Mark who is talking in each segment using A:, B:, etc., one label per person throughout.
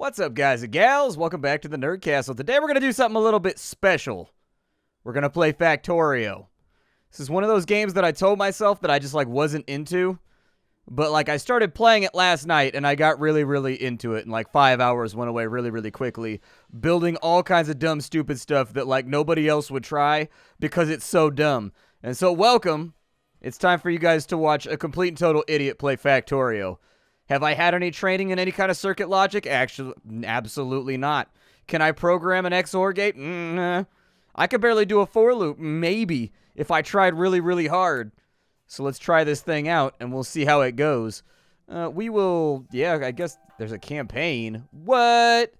A: What's up, guys and gals? Welcome back to the Nerd Castle. Today we're going to do something a little bit special. We're going to play Factorio. This is one of those games that I told myself that I just, wasn't into. But, I started playing it last night, and I got really, really into it. And, 5 hours went away really, really quickly. Building all kinds of dumb, stupid stuff that, nobody else would try because it's so dumb. And so, welcome. It's time for you guys to watch a complete and total idiot play Factorio. Have I had any training in any kind of circuit logic? Actually, absolutely not. Can I program an XOR gate? Nah. I could barely do a for loop, maybe, if I tried really, really hard. So let's try this thing out, and we'll see how it goes. I guess there's a campaign. What?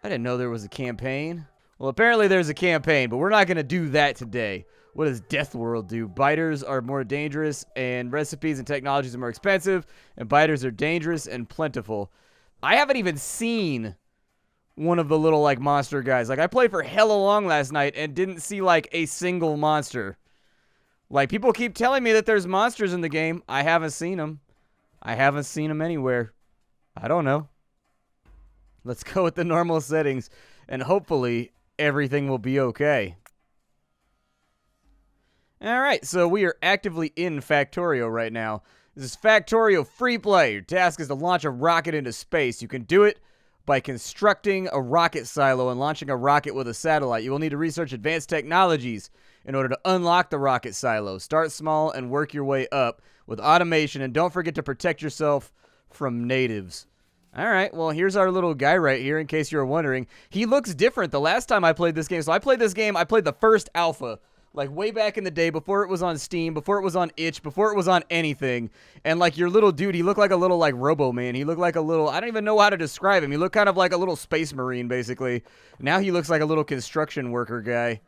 A: I didn't know there was a campaign. Well, apparently there's a campaign, but we're not going to do that today. What does Death World do? Biters are more dangerous, and recipes and technologies are more expensive, and biters are dangerous and plentiful. I haven't even seen one of the little, monster guys. I played for hella long last night and didn't see, a single monster. People keep telling me that there's monsters in the game. I haven't seen them. I haven't seen them anywhere. I don't know. Let's go with the normal settings, and hopefully everything will be okay. Alright, so we are actively in Factorio right now. This is Factorio Free Play. Your task is to launch a rocket into space. You can do it by constructing a rocket silo and launching a rocket with a satellite. You will need to research advanced technologies in order to unlock the rocket silo. Start small and work your way up with automation, and don't forget to protect yourself from natives. Alright, well, here's our little guy right here, in case you were wondering. He looks different the last time I played this game. So I played the first alpha. Way back in the day, before it was on Steam, before it was on Itch, before it was on anything. And, your little dude, he looked like a little, Robo-Man. He looked like a little, I don't even know how to describe him. He looked kind of like a little space marine, basically. Now he looks like a little construction worker guy.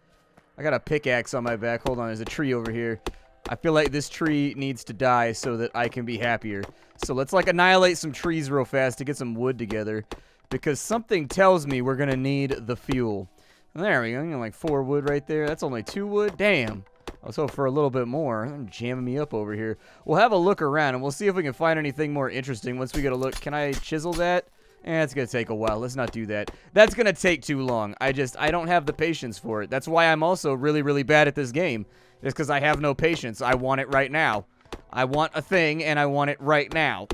A: I got a pickaxe on my back. Hold on, there's a tree over here. I feel like this tree needs to die so that I can be happier. So let's, annihilate some trees real fast to get some wood together. Because something tells me we're going to need the fuel. There we go. 4 wood right there. That's only 2 wood. Damn. I was hoping for a little bit more. I'm jamming me up over here. We'll have a look around, and we'll see if we can find anything more interesting once we get a look. Can I chisel that? It's going to take a while. Let's not do that. That's going to take too long. I don't have the patience for it. That's why I'm also really, really bad at this game. Just because I have no patience. I want it right now. I want a thing, and I want it right now.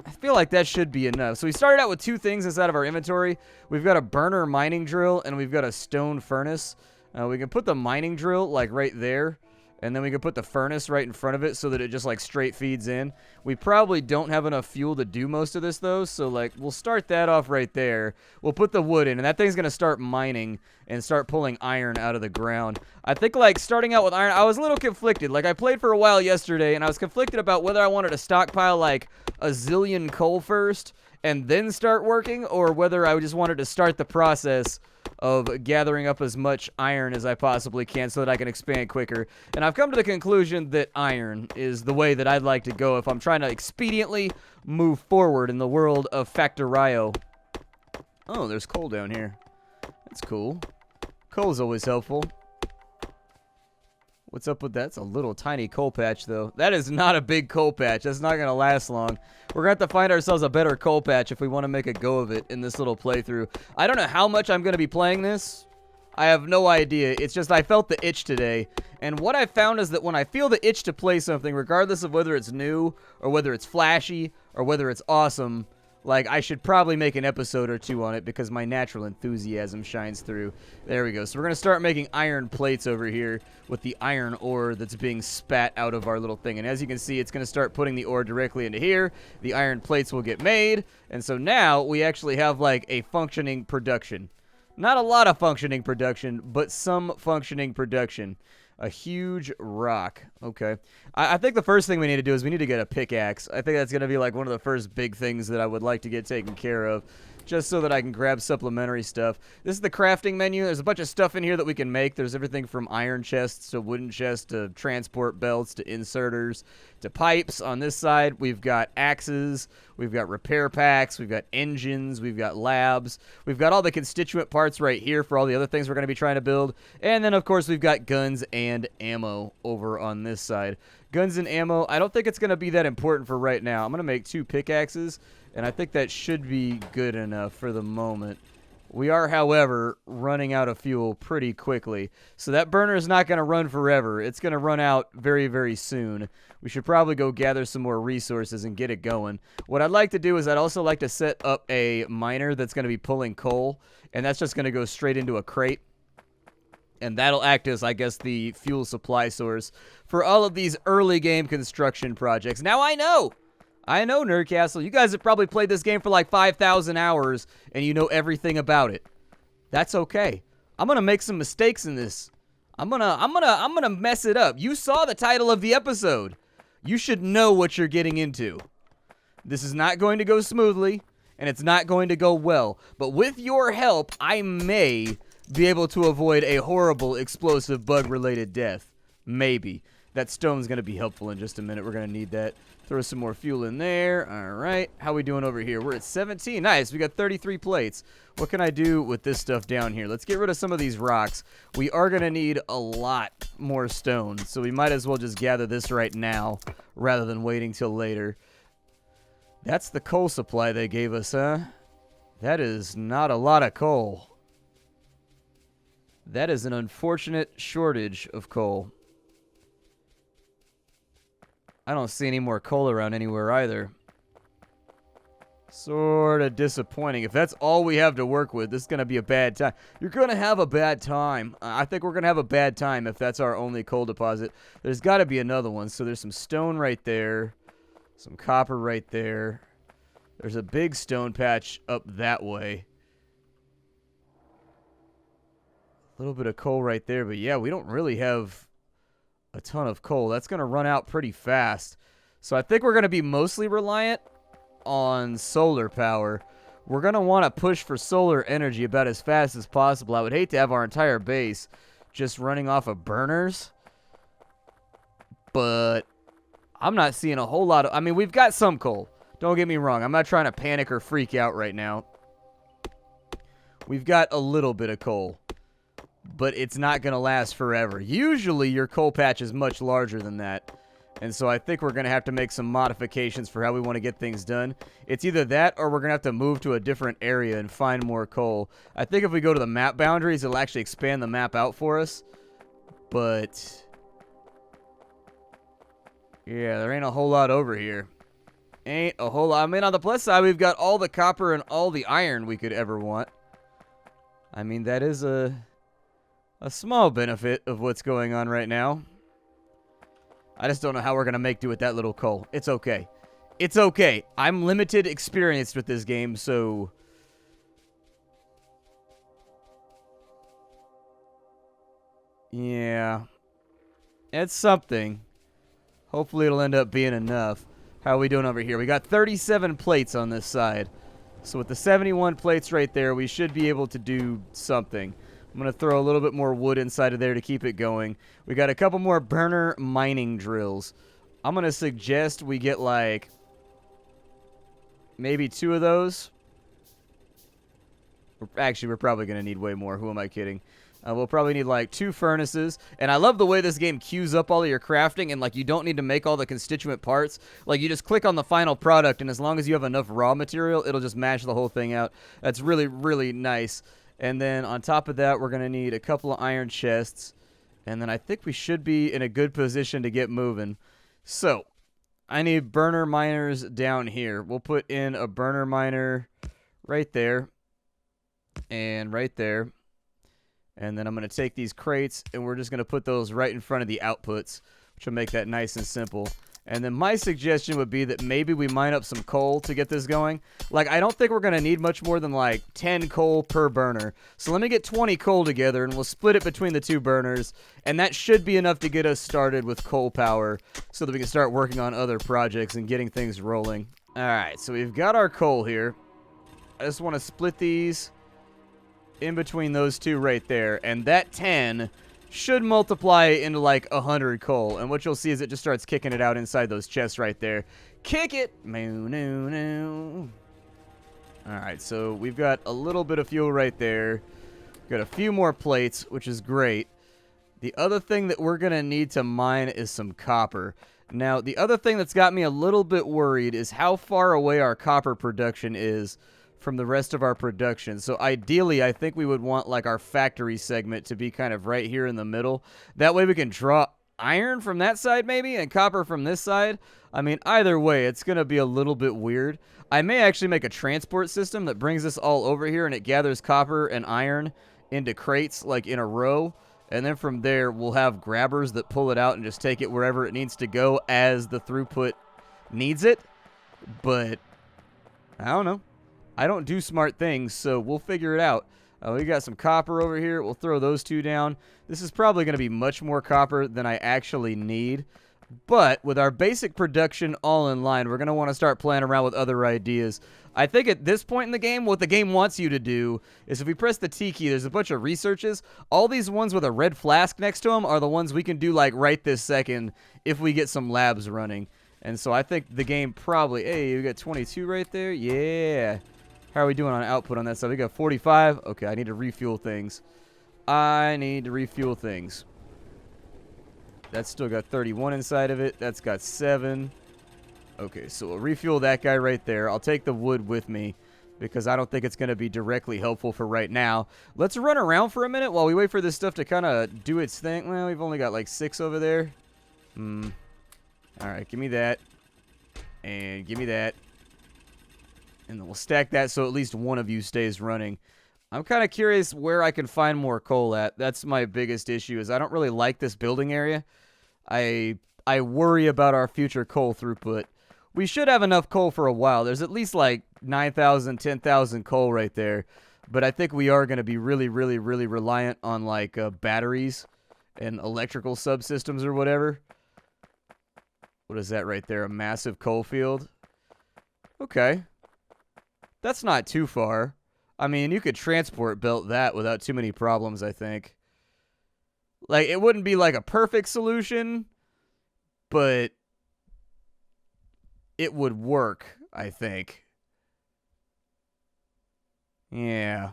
A: I feel like that should be enough. So we started out with 2 things inside of our inventory. We've got a burner mining drill, and we've got a stone furnace. We can put the mining drill, right there. And then we can put the furnace right in front of it so that it just, straight feeds in. We probably don't have enough fuel to do most of this, though. So, we'll start that off right there. We'll put the wood in, and that thing's going to start mining and start pulling iron out of the ground. I think, starting out with iron, I was a little conflicted. I played for a while yesterday, and I was conflicted about whether I wanted to stockpile, a zillion coal first and then start working, or whether I just wanted to start the process of gathering up as much iron as I possibly can so that I can expand quicker. And I've come to the conclusion that iron is the way that I'd like to go if I'm trying to expediently move forward in the world of Factorio. Oh, there's coal down here. That's cool. Coal is always helpful. What's up with that? It's a little tiny coal patch, though. That is not a big coal patch. That's not going to last long. We're going to have to find ourselves a better coal patch if we want to make a go of it in this little playthrough. I don't know how much I'm going to be playing this. I have no idea. It's just I felt the itch today. And what I found is that when I feel the itch to play something, regardless of whether it's new or whether it's flashy or whether it's awesome, I should probably make an episode or 2 on it because my natural enthusiasm shines through. There we go. So we're going to start making iron plates over here with the iron ore that's being spat out of our little thing. And as you can see, it's going to start putting the ore directly into here. The iron plates will get made. And so now we actually have, a functioning production. Not a lot of functioning production, but some functioning production. A huge rock. Okay. I think the first thing we need to do is we need to get a pickaxe. I think that's going to be one of the first big things that I would like to get taken care of. Just so that I can grab supplementary stuff. This is the crafting menu. There's a bunch of stuff in here that we can make. There's everything from iron chests to wooden chests to transport belts to inserters to pipes. On this side, we've got axes. We've got repair packs. We've got engines. We've got labs. We've got all the constituent parts right here for all the other things we're going to be trying to build. And then, of course, we've got guns and ammo over on this side. Guns and ammo, I don't think it's going to be that important for right now. I'm going to make 2 pickaxes. And I think that should be good enough for the moment. We are, however, running out of fuel pretty quickly. So that burner is not going to run forever. It's going to run out very, very soon. We should probably go gather some more resources and get it going. What I'd like to do is I'd also like to set up a miner that's going to be pulling coal. And that's just going to go straight into a crate. And that'll act as, I guess, the fuel supply source for all of these early game construction projects. Now I know, Nerdcastle, you guys have probably played this game for like 5,000 hours, and you know everything about it. That's okay. I'm gonna make some mistakes in this. I'm gonna mess it up. You saw the title of the episode. You should know what you're getting into. This is not going to go smoothly, and it's not going to go well. But with your help, I may be able to avoid a horrible explosive bug-related death. Maybe. That stone's going to be helpful in just a minute. We're going to need that. Throw some more fuel in there. All right. How we doing over here? We're at 17. Nice. We got 33 plates. What can I do with this stuff down here? Let's get rid of some of these rocks. We are going to need a lot more stone, so we might as well just gather this right now rather than waiting till later. That's the coal supply they gave us, huh? That is not a lot of coal. That is an unfortunate shortage of coal. I don't see any more coal around anywhere either. Sort of disappointing. If that's all we have to work with, this is going to be a bad time. You're going to have a bad time. I think we're going to have a bad time if that's our only coal deposit. There's got to be another one. So there's some stone right there. Some copper right there. There's a big stone patch up that way. A little bit of coal right there. But yeah, we don't really have a ton of coal. That's going to run out pretty fast. So I think we're going to be mostly reliant on solar power. We're going to want to push for solar energy about as fast as possible. I would hate to have our entire base just running off of burners. But I'm not seeing a whole lot of... I mean, we've got some coal. Don't get me wrong. I'm not trying to panic or freak out right now. We've got a little bit of coal. But it's not going to last forever. Usually your coal patch is much larger than that. And so I think we're going to have to make some modifications for how we want to get things done. It's either that or we're going to have to move to a different area and find more coal. I think if we go to the map boundaries, it'll actually expand the map out for us. But yeah, there ain't a whole lot over here. Ain't a whole lot. I mean, on the plus side, we've got all the copper and all the iron we could ever want. I mean, that is a small benefit of what's going on right now. I just don't know how we're going to make do with that little coal. It's okay. It's okay. I'm limited experienced with this game, so... yeah. It's something. Hopefully it'll end up being enough. How are we doing over here? We got 37 plates on this side. So with the 71 plates right there, we should be able to do something. I'm going to throw a little bit more wood inside of there to keep it going. We got a couple more burner mining drills. I'm going to suggest we get like maybe 2 of those. Actually, we're probably going to need way more. Who am I kidding? We'll probably need like 2 furnaces. And I love the way this game queues up all of your crafting and like you don't need to make all the constituent parts. Like you just click on the final product and as long as you have enough raw material, it'll just mash the whole thing out. That's really, really nice. And then on top of that, we're going to need a couple of iron chests. And then I think we should be in a good position to get moving. So, I need burner miners down here. We'll put in a burner miner right there. And right there. And then I'm going to take these crates and we're just going to put those right in front of the outputs. Which will make that nice and simple. And then my suggestion would be that maybe we mine up some coal to get this going. Like, I don't think we're going to need much more than, like, 10 coal per burner. So let me get 20 coal together, and we'll split it between the 2 burners. And that should be enough to get us started with coal power so that we can start working on other projects and getting things rolling. All right, so we've got our coal here. I just want to split these in between those 2 right there. And that 10... should multiply into like 100 coal. And what you'll see is it just starts kicking it out inside those chests right there. Kick it! Alright, so we've got a little bit of fuel right there. We've got a few more plates, which is great. The other thing that we're going to need to mine is some copper. Now, the other thing that's got me a little bit worried is how far away our copper production is from the rest of our production. So ideally, I think we would want like our factory segment to be kind of right here in the middle. That way we can draw iron from that side maybe and copper from this side. I mean, either way, it's going to be a little bit weird. I may actually make a transport system that brings us all over here and it gathers copper and iron into crates like in a row. And then from there, we'll have grabbers that pull it out and just take it wherever it needs to go as the throughput needs it. But I don't know. I don't do smart things, so we'll figure it out. We got some copper over here. We'll throw those two down. This is probably going to be much more copper than I actually need. But with our basic production all in line, we're going to want to start playing around with other ideas. I think at this point in the game, what the game wants you to do is if we press the T key, there's a bunch of researches. All these ones with a red flask next to them are the ones we can do like right this second if we get some labs running. And so I think the game probably... Hey, we got 22 right there. Yeah. How are we doing on output on that side? We got 45. Okay, I need to refuel things. That's still got 31 inside of it. That's got 7. Okay, so we'll refuel that guy right there. I'll take the wood with me because I don't think it's going to be directly helpful for right now. Let's run around for a minute while we wait for this stuff to kind of do its thing. Well, we've only got like 6 over there. All right, give me that. And give me that. And then we'll stack that so at least one of you stays running. I'm kind of curious where I can find more coal at. That's my biggest issue is I don't really like this building area. I worry about our future coal throughput. We should have enough coal for a while. There's at least like 9,000, 10,000 coal right there. But I think we are going to be really, really, really reliant on like batteries and electrical subsystems or whatever. What is that right there? A massive coal field? Okay. That's not too far. I mean, you could transport belt that without too many problems, I think. Like, it wouldn't be like a perfect solution, but it would work, I think. Yeah.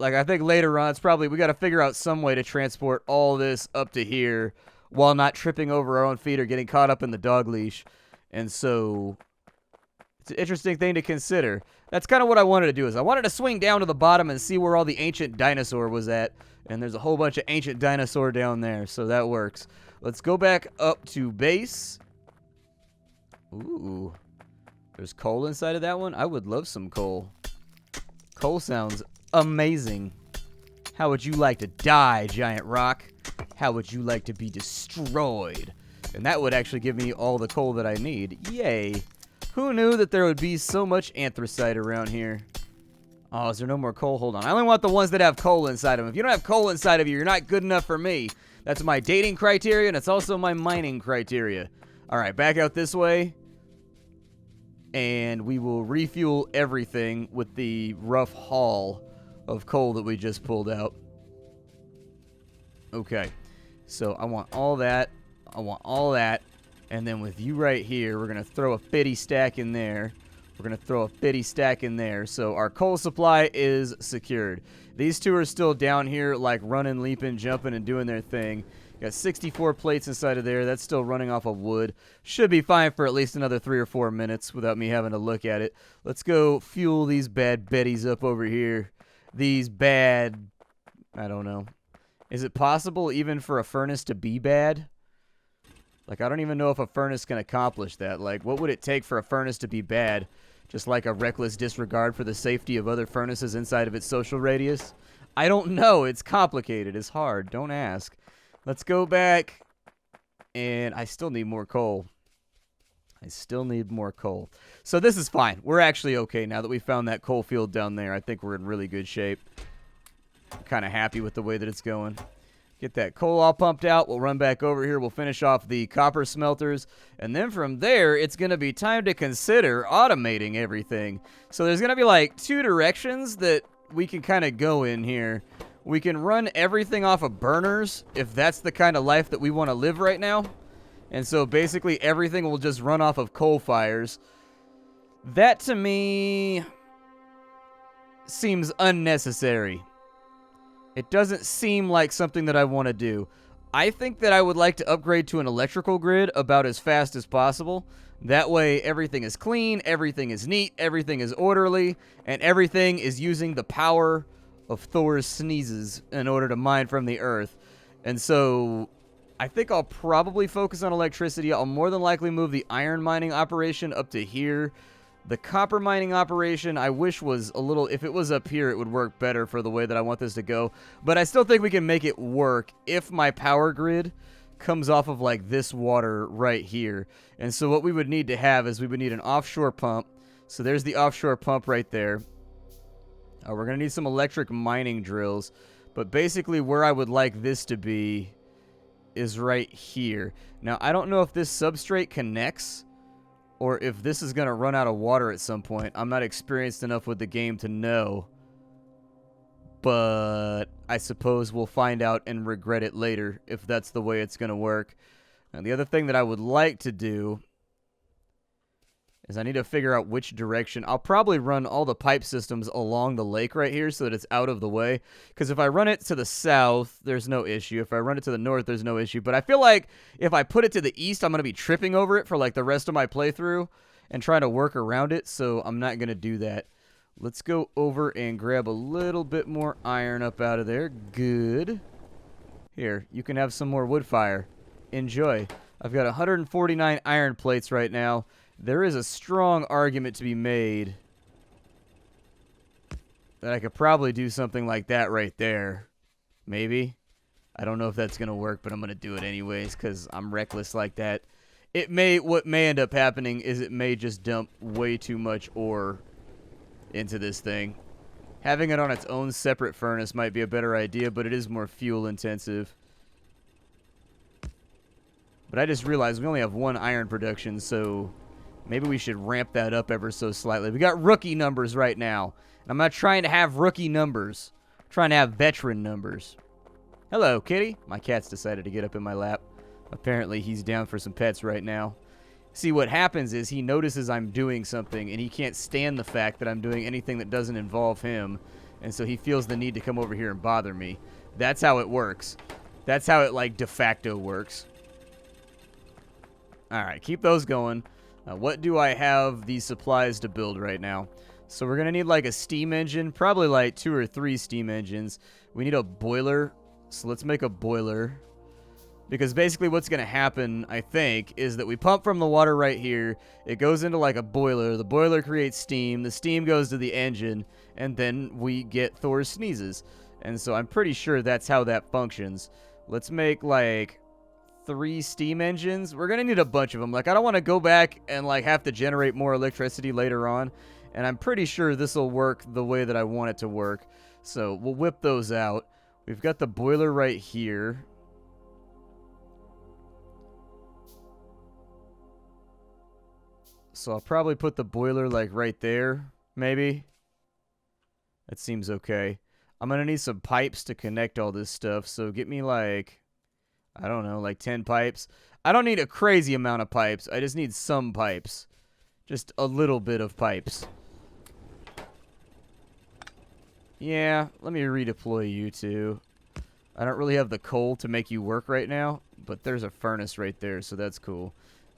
A: Like, I think later on, it's probably, we got to figure out some way to transport all this up to here while not tripping over our own feet or getting caught up in the dog leash. And so... it's an interesting thing to consider. That's kind of what I wanted to do. Is I wanted to swing down to the bottom and see where all the ancient dinosaur was at. And there's a whole bunch of ancient dinosaur down there. So that works. Let's go back up to base. Ooh. There's coal inside of that one? I would love some coal. Coal sounds amazing. How would you like to die, giant rock? How would you like to be destroyed? And that would actually give me all the coal that I need. Yay. Who knew that there would be so much anthracite around here? Oh, is there no more coal? Hold on. I only want the ones that have coal inside of them. If you don't have coal inside of you, you're not good enough for me. That's my dating criteria, and it's also my mining criteria. All right, back out this way. And we will refuel everything with the rough haul of coal that we just pulled out. Okay. So I want all that. I want all that. And then with you right here, we're going to throw a 50 stack in there. We're going to throw a 50 stack in there. So our coal supply is secured. These two are still down here like running, leaping, jumping, and doing their thing. Got 64 plates inside of there. That's still running off of wood. Should be fine for at least another 3 or 4 minutes without me having to look at it. Let's go fuel these bad betties up over here. These bad... I don't know. Is it possible even for a furnace to be bad? Like, I don't even know if a furnace can accomplish that. Like, what would it take for a furnace to be bad? Just like a reckless disregard for the safety of other furnaces inside of its social radius? I don't know. It's complicated. It's hard. Don't ask. Let's go back. And I still need more coal. So this is fine. We're actually okay now that we found that coal field down there. I think we're in really good shape. I'm kind of happy with the way that it's going. Get that coal all pumped out. We'll run back over here. We'll finish off the copper smelters. And then from there, it's going to be time to consider automating everything. So there's going to be like 2 directions that we can kind of go in here. We can run everything off of burners if that's the kind of life that we want to live right now. And so basically everything will just run off of coal fires. That to me seems unnecessary. It doesn't seem like something that I want to do. I think that I would like to upgrade to an electrical grid about as fast as possible. That way, everything is clean, everything is neat, everything is orderly, and everything is using the power of Thor's sneezes in order to mine from the earth. And so, I think I'll probably focus on electricity. I'll more than likely move the iron mining operation up to here. The copper mining operation, I wish was a little... If it was up here, it would work better for the way that I want this to go. But I still think we can make it work if my power grid comes off of, like, this water right here. And so what we would need to have is we would need an offshore pump. So there's the offshore pump right there. We're going to need some electric mining drills. But basically where I would like this to be is right here. Now, I don't know if this substrate connects, or if this is going to run out of water at some point. I'm not experienced enough with the game to know. But I suppose we'll find out and regret it later if that's the way it's going to work. And the other thing that I would like to do is I need to figure out which direction. I'll probably run all the pipe systems along the lake right here so that it's out of the way. Because if I run it to the south, there's no issue. If I run it to the north, there's no issue. But I feel like if I put it to the east, I'm going to be tripping over it for like the rest of my playthrough and trying to work around it. So I'm not going to do that. Let's go over and grab a little bit more iron up out of there. Good. Here, you can have some more wood fire. Enjoy. I've got 149 iron plates right now. There is a strong argument to be made that I could probably do something like that right there. Maybe. I don't know if that's going to work, but I'm going to do it anyways because I'm reckless like that. What may end up happening is it may just dump way too much ore into this thing. Having it on its own separate furnace might be a better idea, but it is more fuel intensive. But I just realized we only have one iron production, so maybe we should ramp that up ever so slightly. We got rookie numbers right now. And I'm not trying to have rookie numbers. I'm trying to have veteran numbers. Hello, kitty. My cat's decided to get up in my lap. Apparently, he's down for some pets right now. See, what happens is he notices I'm doing something, and he can't stand the fact that I'm doing anything that doesn't involve him. And so he feels the need to come over here and bother me. That's how it works. That's how it, like, de facto works. Alright, keep those going. What do I have these supplies to build right now? So we're going to need like a steam engine, probably like 2 or 3 steam engines. We need a boiler, so let's make a boiler. Because basically what's going to happen, I think, is that we pump from the water right here. It goes into like a boiler. The boiler creates steam. The steam goes to the engine, and then we get Thor's sneezes. And so I'm pretty sure that's how that functions. Let's make like 3 steam engines. We're gonna need a bunch of them. Like, I don't want to go back and like have to generate more electricity later on, and I'm pretty sure this will work the way that I want it to work. So we'll whip those out. We've got the boiler right here. So I'll probably put the boiler like right there, maybe. That seems okay. I'm gonna need some pipes to connect all this stuff, so get me like, I don't know, like 10 pipes. I don't need a crazy amount of pipes. I just need some pipes. Just a little bit of pipes. Yeah, let me redeploy you two. I don't really have the coal to make you work right now, but there's a furnace right there, so that's cool.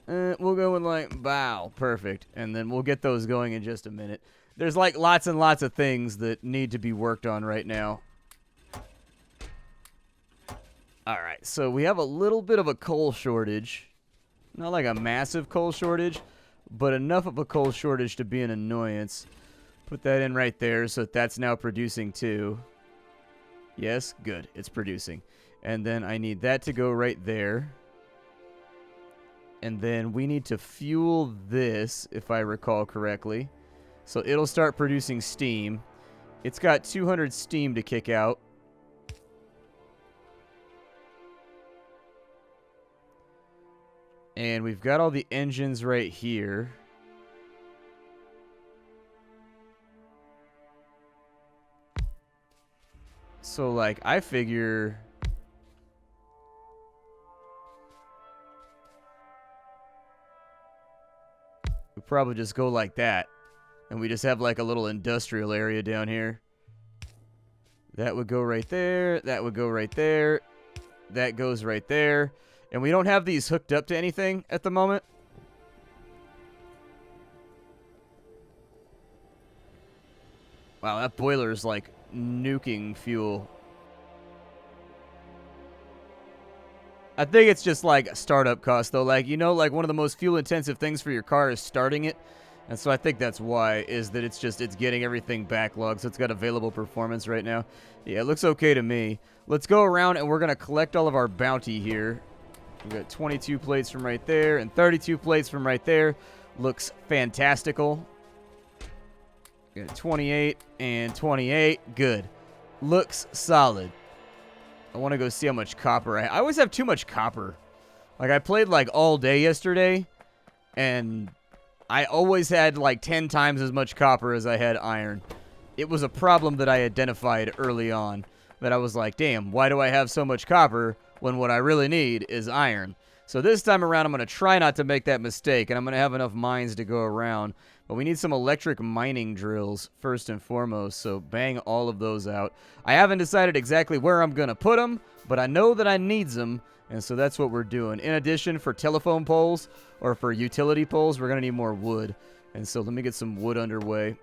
A: We'll go with like, bow, perfect. And then we'll get those going in just a minute. There's like lots and lots of things that need to be worked on right now. Alright, so we have a little bit of a coal shortage. Not like a massive coal shortage, but enough of a coal shortage to be an annoyance. Put that in right there so that's now producing too. Yes, good, it's producing. And then I need that to go right there. And then we need to fuel this, if I recall correctly. So it'll start producing steam. It's got 200 steam to kick out. And we've got all the engines right here. So, like, I figure we probably just go like that. And we just have, like, a little industrial area down here. That would go right there. That would go right there. that goes right there. And we don't have these hooked up to anything at the moment. Wow, that boiler is like nuking fuel. I think it's just like startup cost though. Like, you know, like one of the most fuel intensive things for your car is starting it. And so I think that's why, is that it's getting everything backlogged, so it's got available performance right now. Yeah, it looks okay to me. Let's go around and we're going to collect all of our bounty here. We've got 22 plates from right there and 32 plates from right there. Looks fantastical. We got 28 and 28. Good. Looks solid. I want to go see how much copper I always have too much copper. Like, I played like all day yesterday, and I always had like 10 times as much copper as I had iron. It was a problem that I identified early on, that I was like, damn, why do I have so much copper when what I really need is iron? So this time around, I'm going to try not to make that mistake, and I'm going to have enough mines to go around. But we need some electric mining drills, first and foremost, so bang all of those out. I haven't decided exactly where I'm going to put them, but I know that I need them, and so that's what we're doing. In addition, for telephone poles, or for utility poles, we're going to need more wood. And so let me get some wood underway,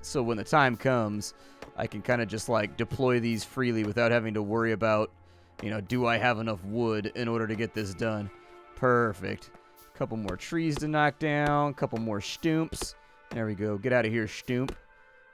A: so when the time comes, I can kind of just, like, deploy these freely without having to worry about, you know, do I have enough wood in order to get this done? Perfect. Couple more trees to knock down, couple more stumps. There we go. Get out of here, Stump.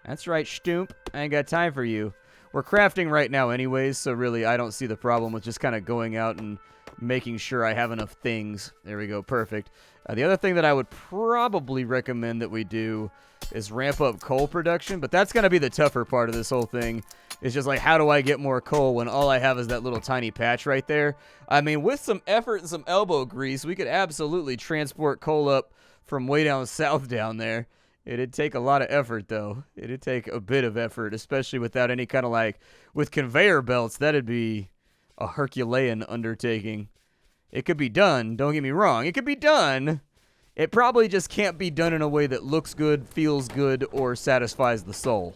A: That's right, Stump. I ain't got time for you. We're crafting right now anyways, so really I don't see the problem with just kind of going out and making sure I have enough things. There we go. Perfect. The other thing that I would probably recommend that we do is ramp up coal production, but that's going to be the tougher part of this whole thing. It's just like, how do I get more coal when all I have is that little tiny patch right there? I mean, with some effort and some elbow grease, we could absolutely transport coal up from way down south down there. It'd take a lot of effort, though. It'd take a bit of effort, especially without any kind of, like, with conveyor belts, that'd be a Herculean undertaking. It could be done, don't get me wrong. It could be done. It probably just can't be done in a way that looks good, feels good, or satisfies the soul.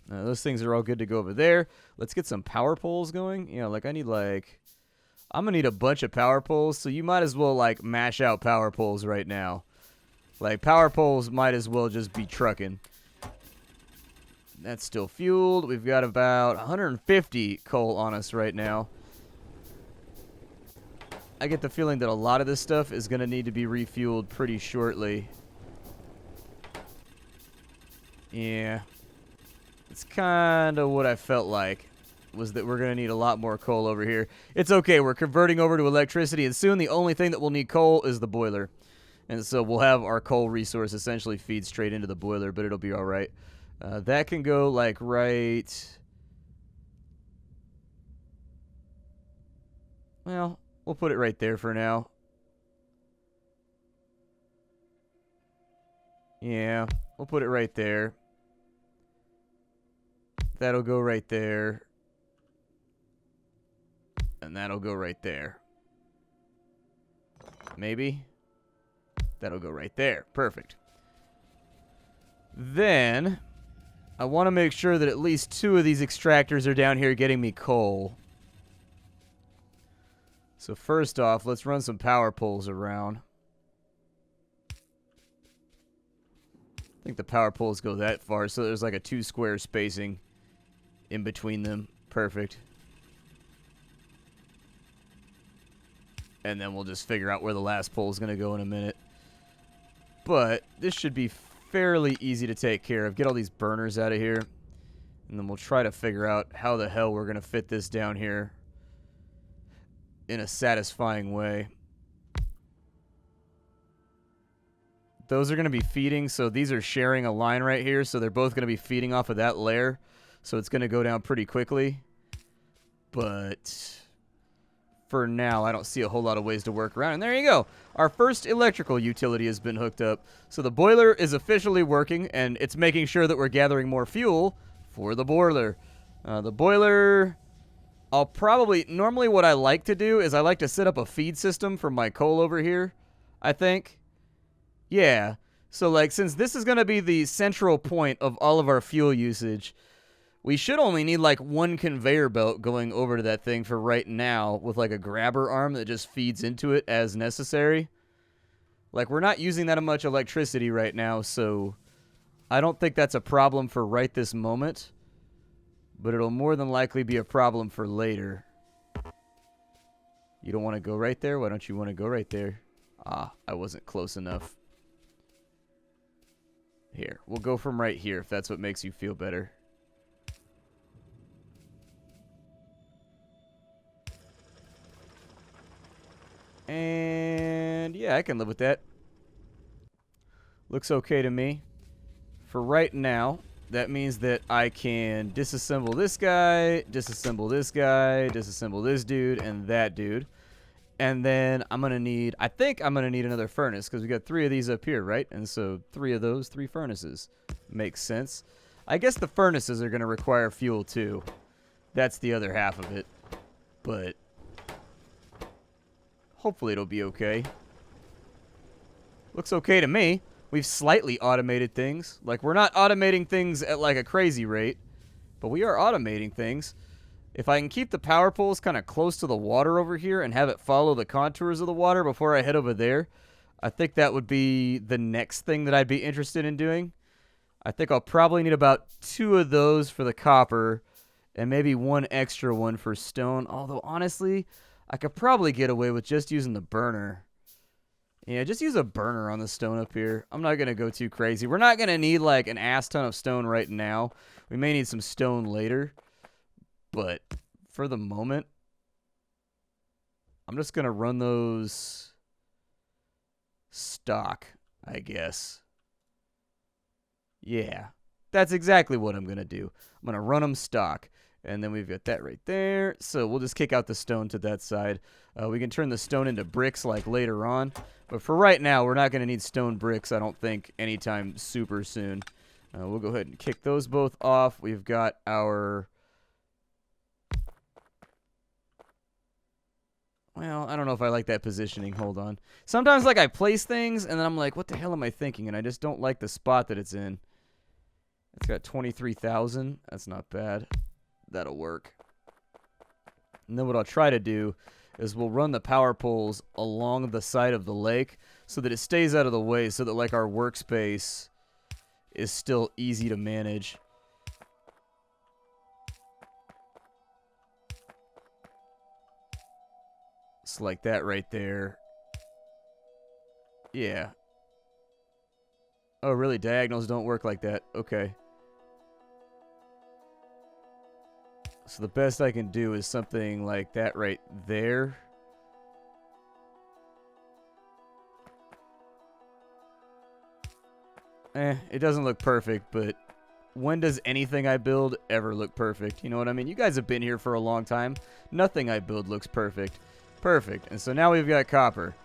A: Those things are all good to go over there. Let's get some power poles going. You know, like, I need, like, I'm gonna need a bunch of power poles, so you might as well, like, mash out power poles right now. Like, power poles might as well just be trucking. That's still fueled. We've got about 150 coal on us right now. I get the feeling that a lot of this stuff is going to need to be refueled pretty shortly. Yeah. It's kind of what I felt like, was that we're going to need a lot more coal over here. It's okay. We're converting over to electricity, and soon the only thing that will need coal is the boiler. And so we'll have our coal resource essentially feed straight into the boiler, but it'll be all right. That can go, like, right... Well, we'll put it right there for now. Yeah, we'll put it right there. That'll go right there. And that'll go right there. Maybe? That'll go right there. Perfect. Then, I want to make sure that at least 2 of these extractors are down here getting me coal. So first off, let's run some power poles around. I think the power poles go that far, so there's like a 2 square spacing in between them. Perfect. And then we'll just figure out where the last pole is going to go in a minute. But this should be fairly easy to take care of. Get all these burners out of here. And then we'll try to figure out how the hell we're going to fit this down here in a satisfying way. Those are going to be feeding, so these are sharing a line right here, so they're both going to be feeding off of that layer. So it's going to go down pretty quickly. But for now, I don't see a whole lot of ways to work around. And there you go. Our first electrical utility has been hooked up. So the boiler is officially working, and it's making sure that we're gathering more fuel for the boiler. The boiler, I'll probably... Normally what I like to do is I like to set up a feed system for my coal over here, I think. Yeah. So, like, since this is going to be the central point of all of our fuel usage, We should only need like one conveyor belt going over to that thing for right now with like a grabber arm that just feeds into it as necessary. Like, we're not using that much electricity right now, so I don't think that's a problem for right this moment. But it'll more than likely be a problem for later. You don't want to go right there? Why don't you want to go right there? Ah, I wasn't close enough. Here, we'll go from right here if that's what makes you feel better. And yeah, I can live with that. Looks okay to me. For right now, that means that I can disassemble this guy, disassemble this guy, disassemble this dude, and that dude. And then I'm going to need, I think I'm going to need another furnace because we got 3 of these up here, right? And so 3 of those, 3 furnaces. Makes sense. I guess the furnaces are going to require fuel too. That's the other half of it. But hopefully it'll be okay. Looks okay to me. We've slightly automated things. Like, we're not automating things at like a crazy rate, but we are automating things. If I can keep the power poles kind of close to the water over here and have it follow the contours of the water before I head over there, I think that would be the next thing that I'd be interested in doing. I think I'll probably need about 2 of those for the copper and maybe 1 extra one for stone. Although, honestly, I could probably get away with just using the burner. Yeah, just use a burner on the stone up here. I'm not going to go too crazy. We're not going to need like an ass ton of stone right now. We may need some stone later. But for the moment, I'm just going to run those stock, I guess. Yeah, that's exactly what I'm going to do. I'm going to run them stock. And then we've got that right there. So we'll just kick out the stone to that side. We can turn the stone into bricks like later on. But for right now, we're not going to need stone bricks, I don't think, anytime super soon. We'll go ahead and kick those both off. We've got our... Well, I don't know if I like that positioning. Hold on. Sometimes, like, I place things, and then I'm like, what the hell am I thinking? And I just don't like the spot that it's in. It's got 23,000. That's not bad. That'll work. And then what I'll try to do is we'll run the power poles along the side of the lake so that it stays out of the way so that, like, our workspace is still easy to manage. It's like that right there. Yeah. Oh, really? Diagonals don't work like that. Okay. So the best I can do is something like that right there. It doesn't look perfect, but when does anything I build ever look perfect? You know what I mean? You guys have been here for a long time. Nothing I build looks perfect. Perfect. And so now we've got copper.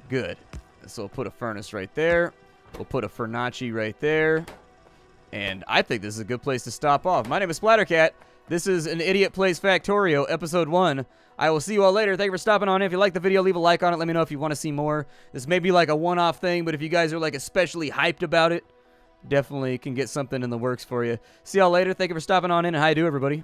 A: Good. So we'll put a furnace right there. We'll put a Fernacci right there. And I think this is a good place to stop off. My name is Splattercat. This is An Idiot Plays Factorio, Episode 1. I will see you all later. Thank you for stopping on in. If you like the video, leave a like on it. Let me know if you want to see more. This may be like a one-off thing, but if you guys are like especially hyped about it, definitely can get something in the works for you. See y'all later. Thank you for stopping on in, and how you do, everybody.